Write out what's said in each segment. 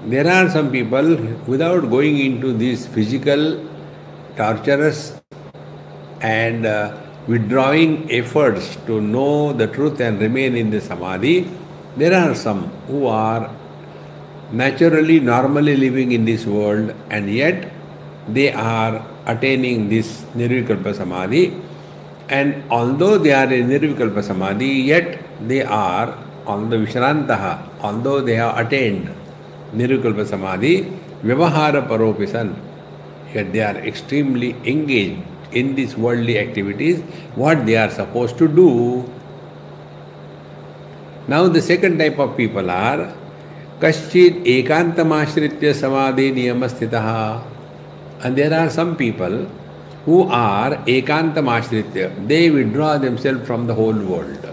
there are some people, without going into these physical, torturous, and withdrawing efforts to know the truth and remain in the samadhi, there are some who are naturally, normally living in this world, and yet they are attaining this Nirvikalpa Samadhi. And although they are in Nirvikalpa Samadhi, yet they are on the Vishrantaha, although they have attained Nirvikalpa Samadhi, Vyavahara Paropisan, yet they are extremely engaged in these worldly activities, what they are supposed to do. Now the second type of people are Kaschit Ekantamashritya Samadhi Niyamasthitaha. And there are some people who are Ekantamashritya. They withdraw themselves from the whole world.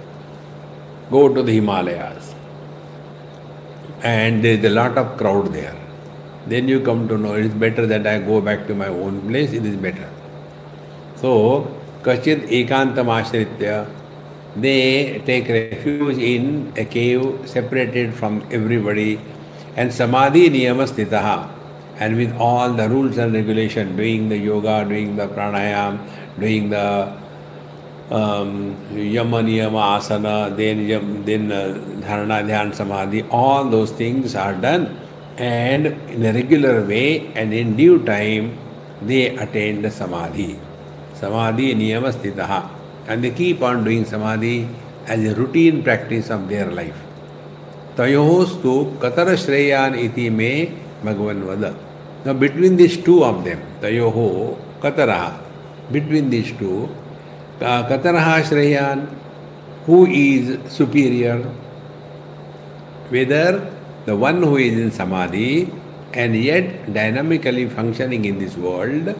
Go to the Himalayas. And there is a lot of crowd there. Then you come to know it is better that I go back to my own place, it is better. So, Kaschit Ekantamashritya, they take refuge in a cave separated from everybody, and Samadhi Niyamasthitaha, and with all the rules and regulation, doing the yoga, doing the pranayam, doing the yama niyama asana, then dharana dhyan samadhi, all those things are done, and in a regular way and in due time they attain the samadhi. Samadhi niyamasthitaha. And they keep on doing samadhi as a routine practice of their life. Tayohostu katara shreyan iti me Bhagavan vada. Now between these two of them, Tayoho, Katara, between these two, Kataraha Shreyan, who is superior? Whether the one who is in samadhi and yet dynamically functioning in this world,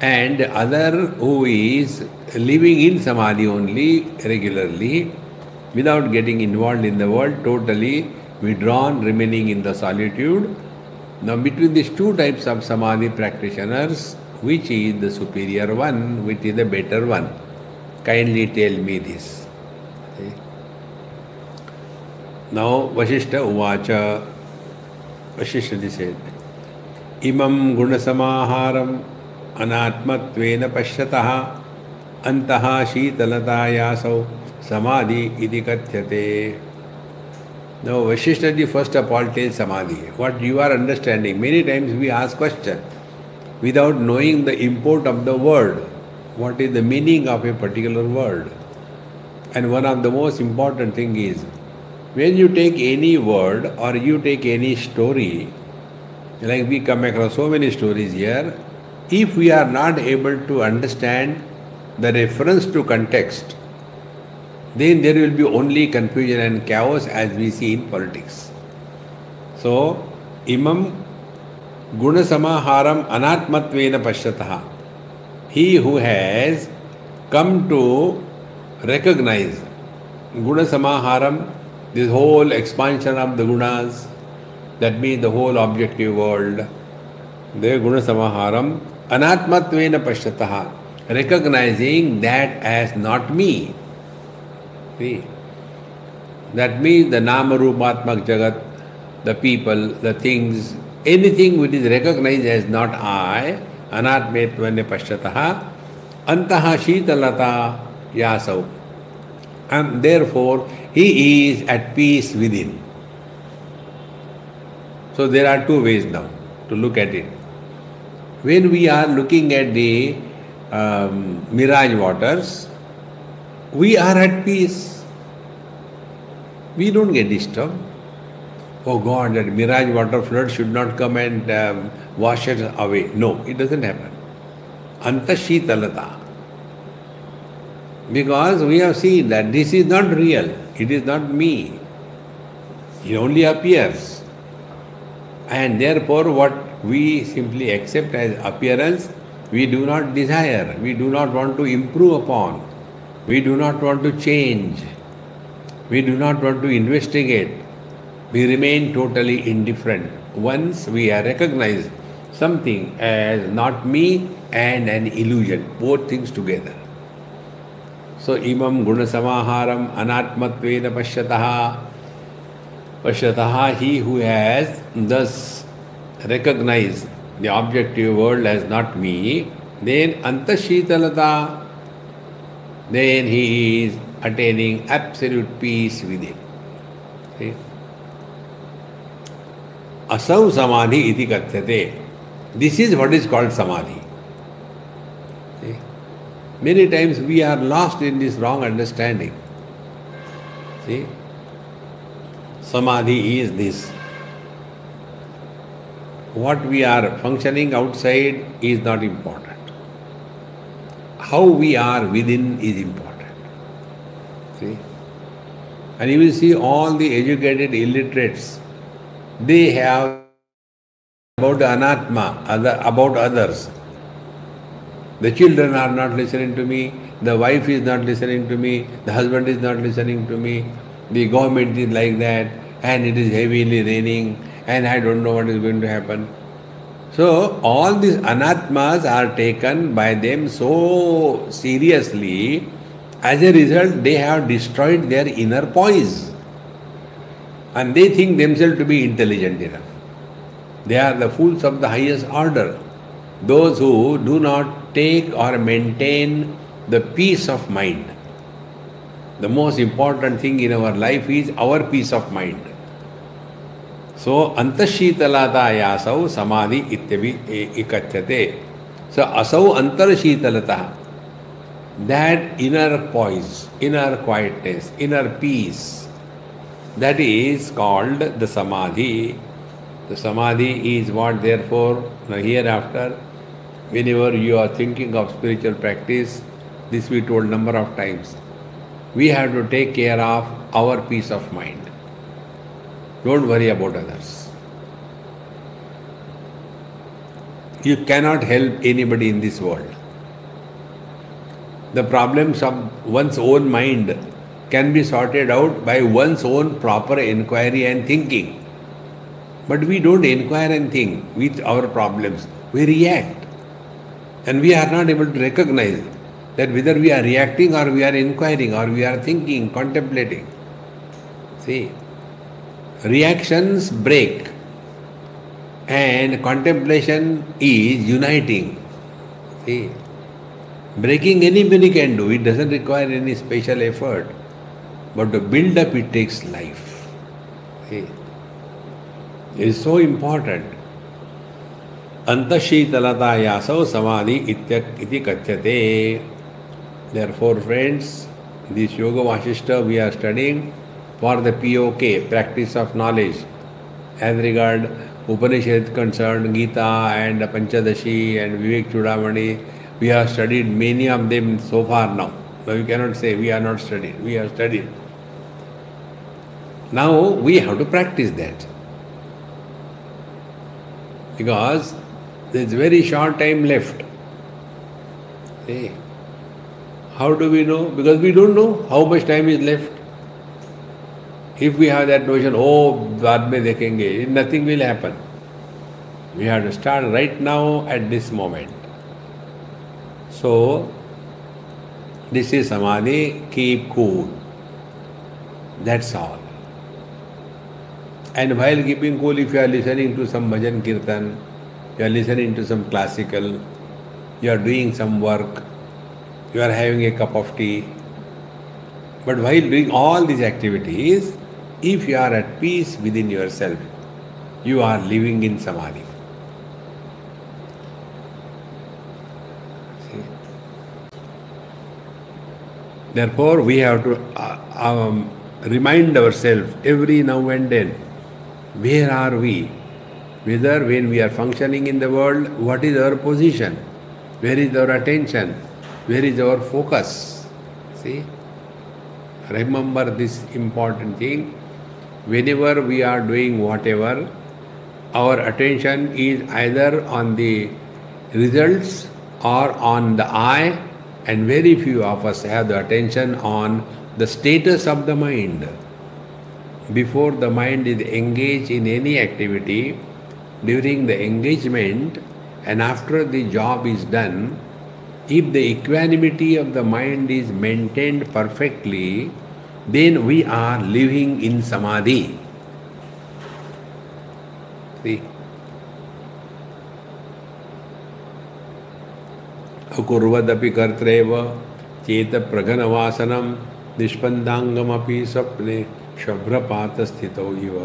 and the other who is living in samadhi only regularly, without getting involved in the world, totally withdrawn, remaining in the solitude. Now between these two types of samadhi practitioners, which is the superior one, which is the better one? Kindly tell me this. Okay. Now Vasishtha Uvacha, Vasishtha said, Imam Gunasamaharam Anatmatvena Pashyataha Antaha Shitalatayasau Samadhi iti kathyate. Now Vasishtha first of all tells samadhi, what you are understanding. Many times we ask question without knowing the import of the word, what is the meaning of a particular word. And one of the most important thing is, when you take any word or you take any story, like we come across so many stories here, if we are not able to understand the reference to context, then there will be only confusion and chaos as we see in politics. So, imam gunasamaharam anatmatvena pashyataha. He who has come to recognize gunasamaharam, this whole expansion of the gunas, that means the whole objective world, the gunasamaharam anatmatvena pashyataha, recognizing that as not me. See? That means the nama rupatmak jagat, the people, the things, anything which is recognized as not I, anatmetvane pashyataha, antaha shitalata yasau. And therefore, he is at peace within. So there are two ways now to look at it. When we are looking at the mirage waters, we are at peace. We don't get disturbed. Oh God, that mirage water flood should not come and wash us away. No, it doesn't happen. Antashitalata. Because we have seen that this is not real. It is not me. It only appears. And therefore what we simply accept as appearance, we do not desire. We do not want to improve upon. We do not want to change. We do not want to investigate. We remain totally indifferent. Once we are recognized something as not me and an illusion, both things together. So, imam gunasamaharam anatmatvena pashyataha. Pashyataha, he who has thus recognized the objective world as not me, then Antashitalata, then he is attaining absolute peace within. See? Asau samadhi iti kathyate. This is what is called samadhi. See? Many times we are lost in this wrong understanding. See? Samadhi is this. What we are functioning outside is not important. How we are within is important. See? And you will see all the educated illiterates, they have about the anatma, about others. The children are not listening to me, the wife is not listening to me, the husband is not listening to me, the government is like that, and it is heavily raining, and I don't know what is going to happen. So, all these anatmas are taken by them so seriously, as a result, they have destroyed their inner poise. And they think themselves to be intelligent enough. They are the fools of the highest order. Those who do not take or maintain the peace of mind. The most important thing in our life is our peace of mind. So, antashitalata yasau samadhi ityavi ikachyate. So, asau antarashitalata. That inner poise, inner quietness, inner peace, that is called the samadhi. The samadhi is what, therefore, hereafter, whenever you are thinking of spiritual practice, this we told number of times, we have to take care of our peace of mind. Don't worry about others. You cannot help anybody in this world. The problems of one's own mind can be sorted out by one's own proper inquiry and thinking. But we don't inquire and think with our problems. We react. And we are not able to recognize that whether we are reacting or we are inquiring or we are thinking, contemplating. See, reactions break and contemplation is uniting. See, breaking anybody can do, it doesn't require any special effort. But to build up, it takes life. See, it is so important. Antashitalata yasau samadhi iti kachyate. Therefore, friends, this Yoga Vasishta we are studying for the POK, practice of knowledge, as regard Upanishad concerned, Gita and Panchadashi and Vivek Chudamani. We have studied many of them so far now. Now we cannot say we are not studied. We have studied. Now we have to practice that. Because there is very short time left. See, how do we know? Because we don't know how much time is left. If we have that notion, oh, baad mein dekhenge, nothing will happen. We have to start right now at this moment. So, this is samadhi, keep cool. That's all. And while keeping cool, if you are listening to some bhajan kirtan, you are listening to some classical, you are doing some work, you are having a cup of tea. But while doing all these activities, if you are at peace within yourself, you are living in samadhi. See? Therefore, we have to remind ourselves every now and then, where are we? Whether when we are functioning in the world, what is our position? Where is our attention? Where is our focus? See? Remember this important thing. Whenever we are doing whatever, our attention is either on the results or on the I, and very few of us have the attention on the status of the mind. Before the mind is engaged in any activity, during the engagement and after the job is done, if the equanimity of the mind is maintained perfectly, then we are living in samadhi. See? अकुर्वदपि कर्त्रेव चेत प्रघनवासनम निष्पन्दांगमपि स्वप्ने शुभ्रपातस्थितौ इव.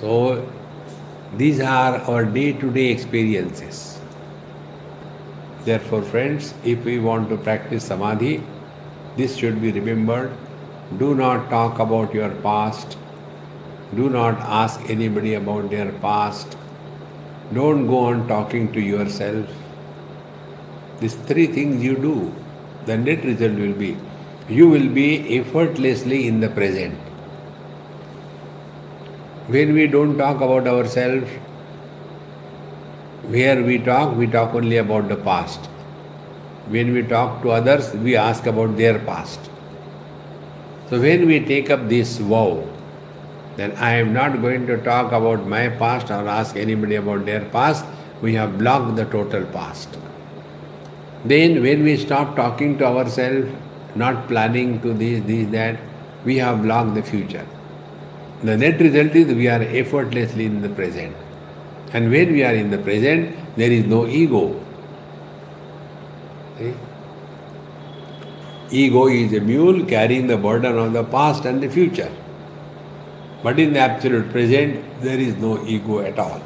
So, these are our day-to-day experiences. Therefore, friends, if we want to practice samadhi, this should be remembered. Do not talk about your past. Do not ask anybody about their past. Don't go on talking to yourself. These three things you do, the net result will be, you will be effortlessly in the present. When we don't talk about ourselves, where we talk only about the past. When we talk to others, we ask about their past. So when we take up this vow, then I am not going to talk about my past or ask anybody about their past, we have blocked the total past. Then when we stop talking to ourselves, not planning to this, that, we have blocked the future. The net result is we are effortlessly in the present. And when we are in the present, there is no ego. See? Ego is a mule carrying the burden of the past and the future. But in the absolute present, there is no ego at all.